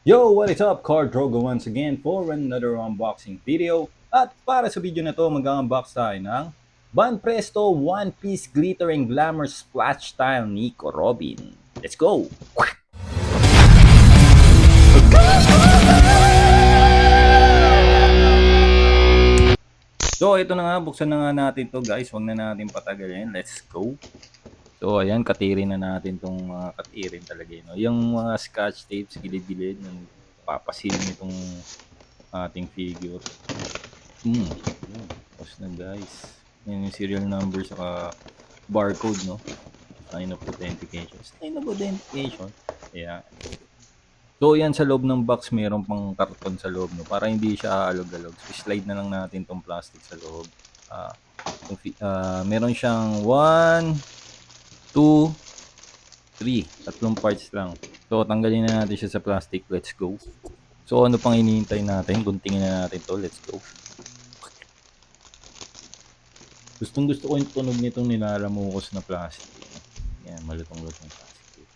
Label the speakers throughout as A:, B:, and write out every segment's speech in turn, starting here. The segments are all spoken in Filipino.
A: Yo, what is up? Car Drogo once again for another unboxing video. At para sa video na to, mag-unbox tayo ng Ban Presto One Piece Glittering Glamour Splash Style Nico Robin. Let's go! So, ito na nga, buksan na nga natin to guys. Huwag na natin patagalin. Let's go! So, ayan, katirin na natin tong mga katirin talaga. No? Yung mga scotch tapes, gilid-gilid, papasilin itong ating figure. Yun. Tapos na guys. Yan yung serial number saka barcode, no? Sign of authentication. Sign of authentication. Ayan. So, yan sa loob ng box, mayroon pang karton sa loob, no? Para hindi siya aalog-alog. So, slide na lang natin tong plastic sa loob. Meron siyang 1, 2, 3. Tatlong parts lang. So, tanggalin na natin siya sa plastic. Let's go. So, ano pang hinihintay natin? Guntingin na natin to. Let's go. Gustong gusto ko yung tunog nitong nilalamukos na plastic. Yan, malutong-lutong plastic.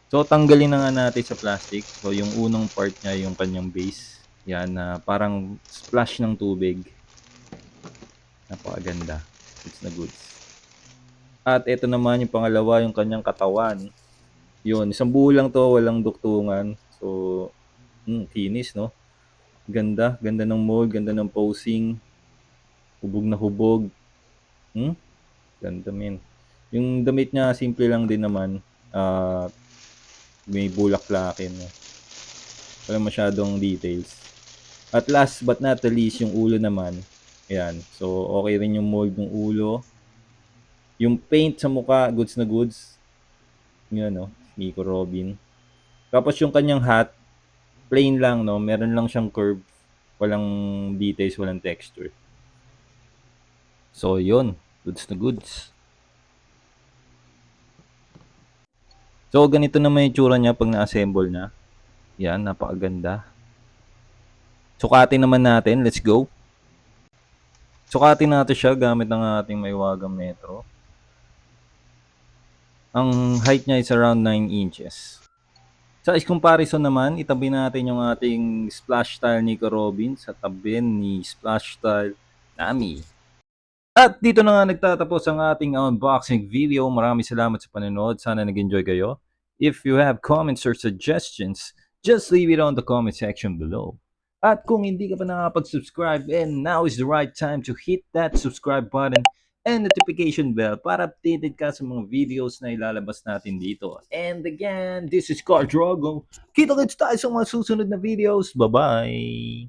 A: So, tanggalin na nga natin sa plastic. So, yung unang part niya, yung kanyang base. Yan, na parang splash ng tubig. Napakaganda. Goods na goods. At ito naman yung pangalawa, yung kanyang katawan. Yun, isang buo lang to, walang duktungan. So, kinis, no? Ganda, ganda ng mold, ganda ng posing. Hubog na hubog. Ganda, men. Yung damit niya, simple lang din naman. May bulaklakin. Wala masyadong details. At last but not the least, yung ulo naman. Ayan. So, okay rin yung mold ng ulo. Yung paint sa mukha, goods na goods. Yun, no? Nico Robin. Tapos yung kanyang hat, plain lang, no? Meron lang siyang curve. Walang details, walang texture. So, yun. Goods na goods. So, ganito naman yung tsura niya pag na-assemble na. Yan, napakaganda. Sukatin naman natin. Let's go. Sukatin natin siya gamit ng ating Maywagang Metro. Ang height niya is around 9 inches. Sa size comparison naman, itabi natin yung ating Splash Style Nico Robin sa tabi ni Splash Style Nami. At dito na nga nagtatapos ang ating unboxing video. Maraming salamat sa panonood. Sana nag-enjoy kayo. If you have comments or suggestions, just leave it on the comment section below. At kung hindi ka pa nakapag-subscribe, and now is the right time to hit that subscribe button and notification bell para updated ka sa mga videos na ilalabas natin dito. And again, this is Car Drogo. Kita-kits tayo sa mga susunod na videos. Bye-bye!